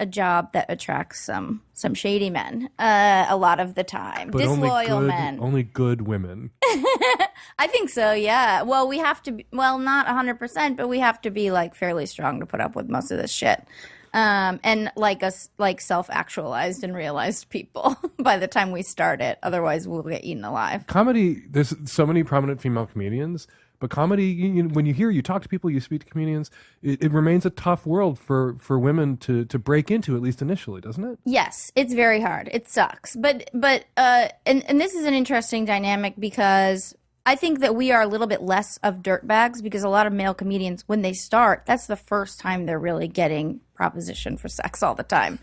job that attracts some shady men a lot of the time. But disloyal men. Only good women. I think so, yeah. Well, we have to be, not 100%, but we have to be like fairly strong to put up with most of this shit. And like us, like self-actualized and realized people by the time we start it. Otherwise, we'll get eaten alive. Comedy, there's so many prominent female comedians, but comedy, when you talk to people, you speak to comedians, it remains a tough world for women to break into, at least initially, doesn't it? Yes, it's very hard. It sucks. But and this is an interesting dynamic because I think that we are a little bit less of dirtbags because a lot of male comedians, when they start, that's the first time they're really getting proposition for sex all the time.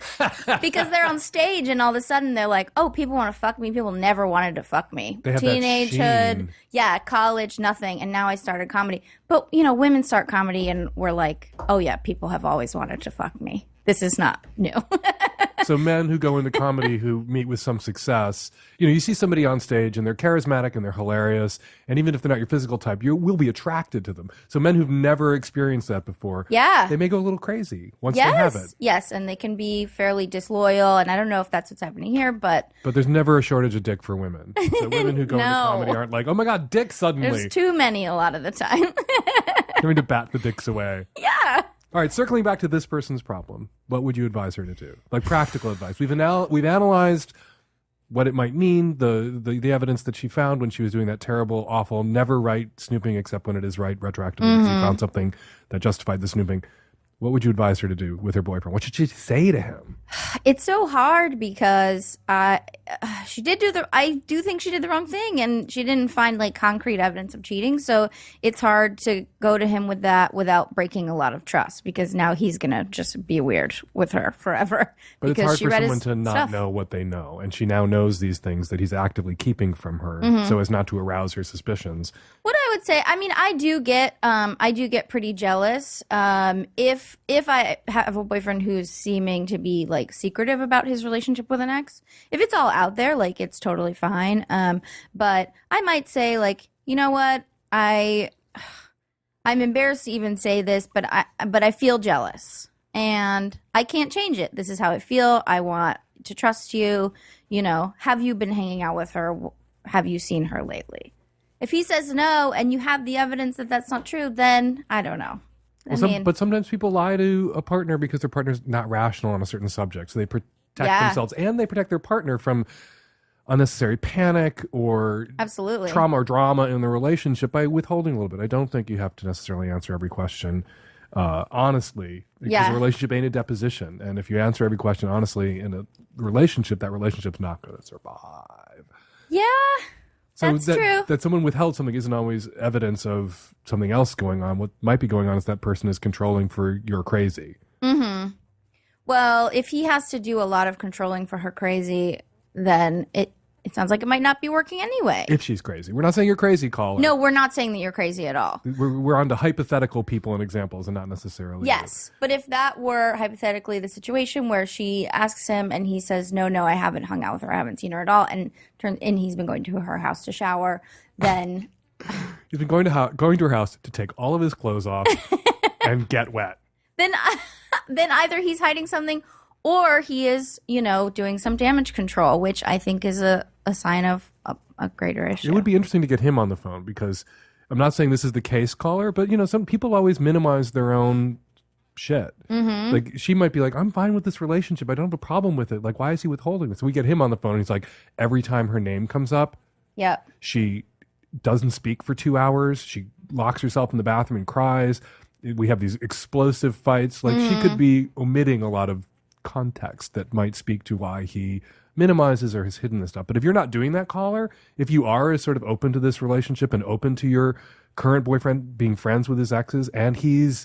Because they're on stage and all of a sudden they're like, oh, people want to fuck me. People never wanted to fuck me. They have Teenagehood, college, nothing. And now I started comedy. But, women start comedy and we're like, oh, yeah, people have always wanted to fuck me. This is not new. So men who go into comedy who meet with some success, you see somebody on stage and they're charismatic and they're hilarious. And even if they're not your physical type, you will be attracted to them. So men who've never experienced that before, they may go a little crazy once they have it. Yes, and they can be fairly disloyal. And I don't know if that's what's happening here, but there's never a shortage of dick for women. So women who go into comedy aren't like, oh my God, dick suddenly. There's too many a lot of the time. Having to bat the dicks away. Yeah. All right, circling back to this person's problem, what would you advise her to do? Like practical advice. We've analyzed what it might mean, the evidence that she found when she was doing that terrible, awful, never right snooping except when it is right retroactively because you found something that justified the snooping. What would you advise her to do with her boyfriend? What should she say to him? It's so hard because I do think she did the wrong thing, and she didn't find like concrete evidence of cheating. So it's hard to go to him with that without breaking a lot of trust, because now he's gonna just be weird with her forever. But it's hard for someone to not know what they know, and she now knows these things that he's actively keeping from her, so as not to arouse her suspicions. What I would say, I mean, I do get pretty jealous. If I have a boyfriend who's seeming to be like secretive about his relationship with an ex, if it's all out there, like it's totally fine. But I might say like, you know what, I'm embarrassed to even say this, but I feel jealous and I can't change it. This is how I feel. I want to trust you. You know, have you been hanging out with her? Have you seen her lately? If he says no and you have the evidence that that's not true, then I don't know. But sometimes people lie to a partner because their partner's not rational on a certain subject. So they protect themselves and they protect their partner from unnecessary panic or trauma or drama in the relationship by withholding a little bit. I don't think you have to necessarily answer every question honestly, because a relationship ain't a deposition. And if you answer every question honestly in a relationship, that relationship's not going to survive. Yeah. So that's true. That someone withheld something isn't always evidence of something else going on. What might be going on is that person is controlling for you're crazy. Mm-hmm. Well, if he has to do a lot of controlling for her crazy, then it sounds like it might not be working anyway. If she's crazy. We're not saying you're crazy, caller. No, we're not saying that you're crazy at all. We're on to hypothetical people and examples and not necessarily. Yes, but if that were hypothetically the situation where she asks him and he says, no, I haven't hung out with her, I haven't seen her at all, and he's been going to her house to shower, then... He's been going to her house to take all of his clothes off and get wet. Then either he's hiding something or he is, doing some damage control, which I think is a sign of a greater issue. It would be interesting to get him on the phone because I'm not saying this is the case, caller, but, some people always minimize their own shit. Mm-hmm. Like, she might be like, I'm fine with this relationship. I don't have a problem with it. Like, why is he withholding this? So we get him on the phone and he's like, every time her name comes up, she doesn't speak for 2 hours. She locks herself in the bathroom and cries. We have these explosive fights. Like, she could be omitting a lot of context that might speak to why he minimizes or has hidden this stuff. But if you're not doing that, caller, if you are sort of open to this relationship and open to your current boyfriend being friends with his exes and he's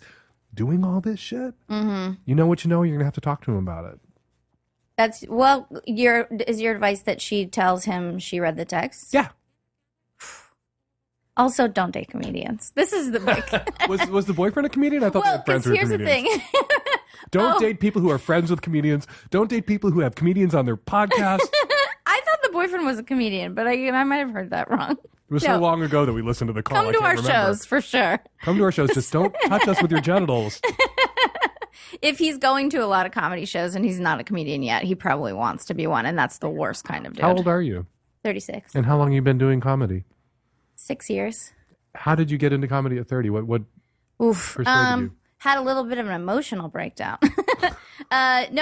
doing all this shit, you know what you know, you're going to have to talk to him about it. Is your advice that she tells him she read the text? Yeah. Also, don't date comedians. This is the big... was the boyfriend a comedian? I thought they were friends with comedians. Here's the thing. Don't date people who are friends with comedians. Don't date people who have comedians on their podcast. I thought the boyfriend was a comedian, but I might have heard that wrong. It was so long ago that we listened to the call. Come to our shows, for sure. Come to our shows. Just don't touch us with your genitals. If he's going to a lot of comedy shows and he's not a comedian yet, he probably wants to be one, and that's the worst kind of dude. How old are you? 36. And how long have you been doing comedy? 6 years. How did you get into comedy at 30? What persuaded you? Had a little bit of an emotional breakdown. And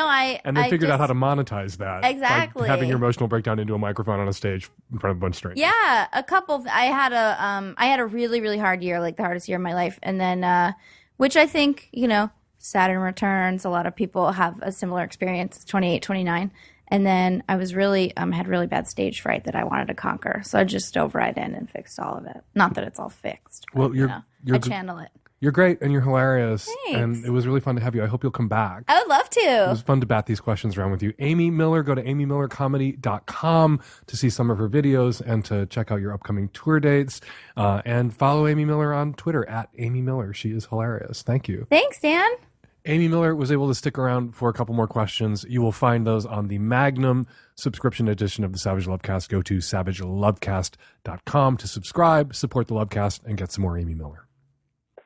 they figured out how to monetize that. Exactly. By having your emotional breakdown into a microphone on a stage in front of a bunch of strangers. Yeah, a couple. I had a really, really hard year, like the hardest year of my life. And then, which I think, Saturn returns. A lot of people have a similar experience. 28, 29. And then I was really, had really bad stage fright that I wanted to conquer. So I just dove right in and fixed all of it. Not that it's all fixed. But, well, I channel it. You're great and you're hilarious. Thanks. And it was really fun to have you. I hope you'll come back. I would love to. It was fun to bat these questions around with you. Amy Miller, go to amymillercomedy.com to see some of her videos and to check out your upcoming tour dates. And follow Amy Miller on Twitter at Amy Miller. She is hilarious. Thank you. Thanks, Dan. Amy Miller was able to stick around for a couple more questions. You will find those on the Magnum subscription edition of the Savage Lovecast. Go to savagelovecast.com to subscribe, support the Lovecast, and get some more Amy Miller.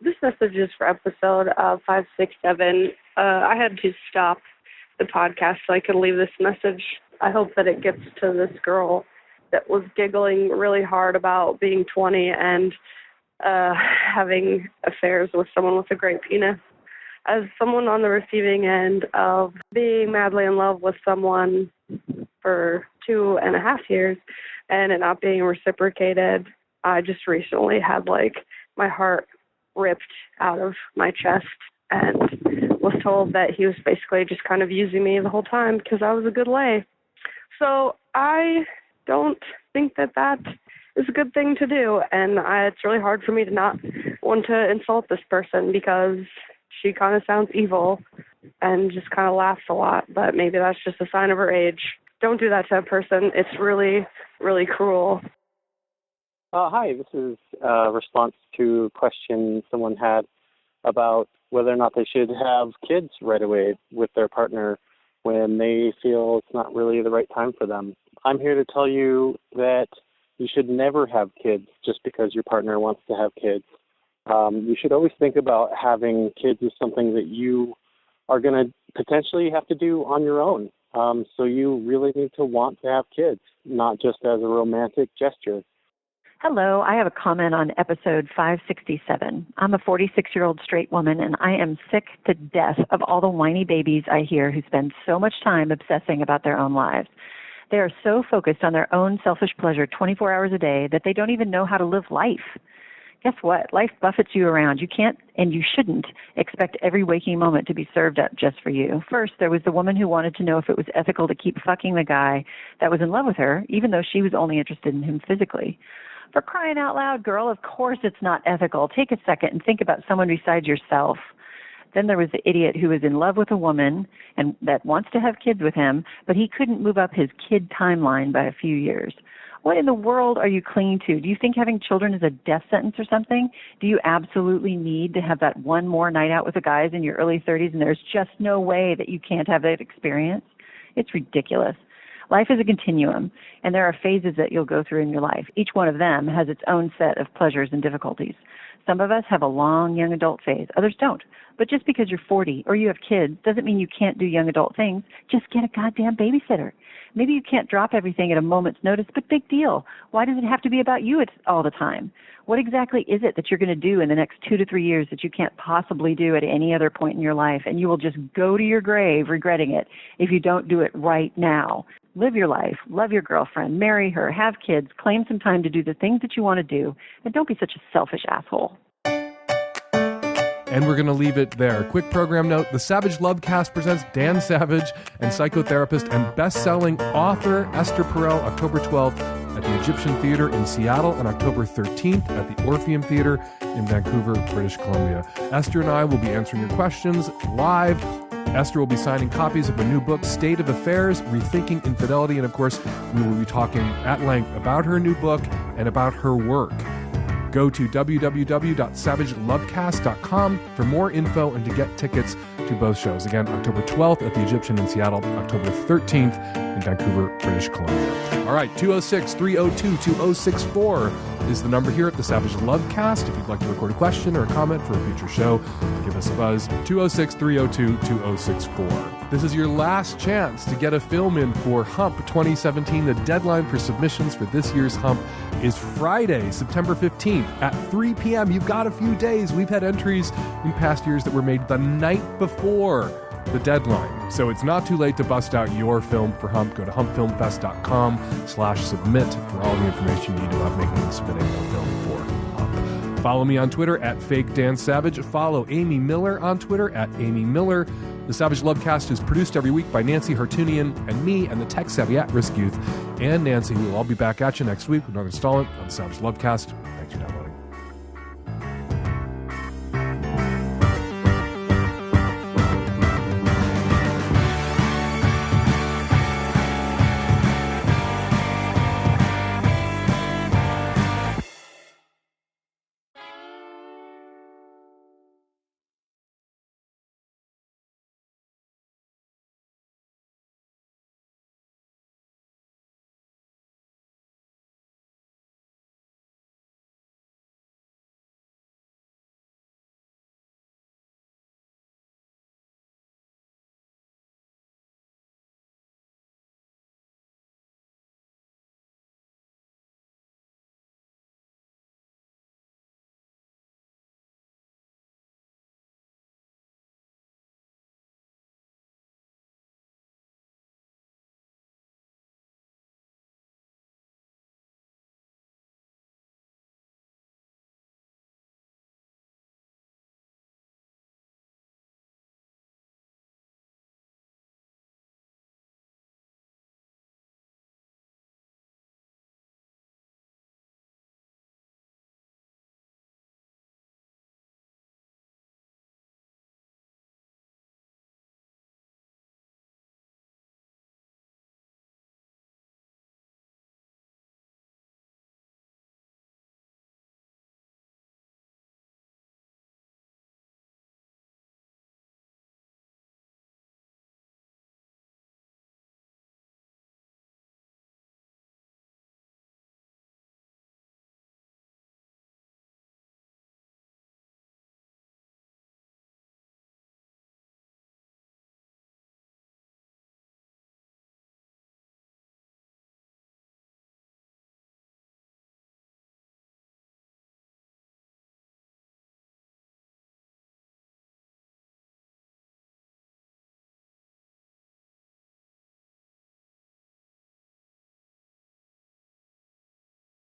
This message is for episode 567. I had to stop the podcast so I could leave this message. I hope that it gets to this girl that was giggling really hard about being 20 and having affairs with someone with a great penis. As someone on the receiving end of being madly in love with someone for 2.5 years and it not being reciprocated, I just recently had my heart ripped out of my chest and was told that he was basically just kind of using me the whole time because I was a good lay. So I don't think that that is a good thing to do, and it's really hard for me to not want to insult this person because she kind of sounds evil and just kind of laughs a lot, but maybe that's just a sign of her age. Don't do that to a person. It's really, really cruel. Hi, this is a response to a question someone had about whether or not they should have kids right away with their partner when they feel it's not really the right time for them. I'm here to tell you that you should never have kids just because your partner wants to have kids. You should always think about having kids as something that you are going to potentially have to do on your own. So you really need to want to have kids, not just as a romantic gesture. Hello, I have a comment on episode 567. I'm a 46-year-old straight woman, and I am sick to death of all the whiny babies I hear who spend so much time obsessing about their own lives. They are so focused on their own selfish pleasure 24 hours a day that they don't even know how to live life. Guess what? Life buffets you around. You can't, and you shouldn't, expect every waking moment to be served up just for you. First, there was the woman who wanted to know if it was ethical to keep fucking the guy that was in love with her, even though she was only interested in him physically. For crying out loud, girl, of course it's not ethical. Take a second and think about someone besides yourself. Then there was the idiot who was in love with a woman and that wants to have kids with him, but he couldn't move up his kid timeline by a few years. What in the world are you clinging to? Do you think having children is a death sentence or something? Do you absolutely need to have that one more night out with the guys in your early 30s and there's just no way that you can't have that experience? It's ridiculous. Life is a continuum, and there are phases that you'll go through in your life. Each one of them has its own set of pleasures and difficulties. Some of us have a long young adult phase, others don't. But just because you're 40 or you have kids doesn't mean you can't do young adult things. Just get a goddamn babysitter. Maybe you can't drop everything at a moment's notice, but big deal. Why does it have to be about you all the time? What exactly is it that you're going to do in the next 2 to 3 years that you can't possibly do at any other point in your life, and you will just go to your grave regretting it if you don't do it right now? Live your life, love your girlfriend, marry her, have kids, claim some time to do the things that you want to do, and don't be such a selfish asshole. And we're going to leave it there. Quick program note, the Savage Lovecast presents Dan Savage and psychotherapist and best-selling author Esther Perel, October 12th at the Egyptian Theater in Seattle and October 13th at the Orpheum Theater in Vancouver, British Columbia. Esther and I will be answering your questions live. Esther will be signing copies of her new book, State of Affairs, Rethinking Infidelity, and of course, we will be talking at length about her new book and about her work. Go to www.savagelovecast.com for more info and to get tickets to both shows. Again, October 12th at the Egyptian in Seattle, October 13th in Vancouver, British Columbia. All right, 206-302-2064 is the number here at the Savage Lovecast. If you'd like to record a question or a comment for a future show, give us a buzz, 206-302-2064. This is your last chance to get a film in for Hump 2017. The deadline for submissions for this year's Hump is Friday, September 15th at 3 p.m. You've got a few days. We've had entries in past years that were made the night before the deadline. So it's not too late to bust out your film for Hump. Go to humpfilmfest.com/submit for all the information you need about making and submitting a film for Hump. Follow me on Twitter at FakeDanSavage. Follow Amy Miller on Twitter at Amy Miller. The Savage Lovecast is produced every week by Nancy Hartunian and me and the tech-savvy at-risk youth and Nancy, who will all be back at you next week with another installment on the Savage Lovecast. Thanks for downloading.